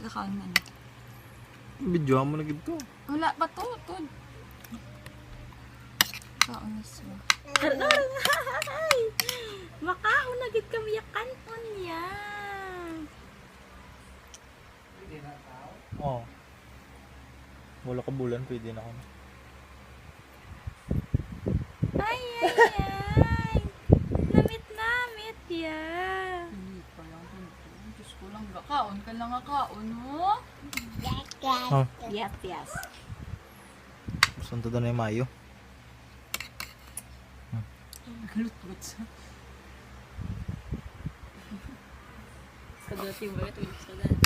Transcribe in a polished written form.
Pagkakaon man. Video mo na gito. Wala pa to. Kaon na siya. Makaon na gid kami yakan niya. Oh. Wala ka bulan, pwede na ako. Ay. Namit ya. Hindi pa lang. Diyos ko lang. Kaon ka lang kaon, no? Oh, Yes. sunod na yung mayo. Galut-galut siya. Sa dati ba ito? Sa dati.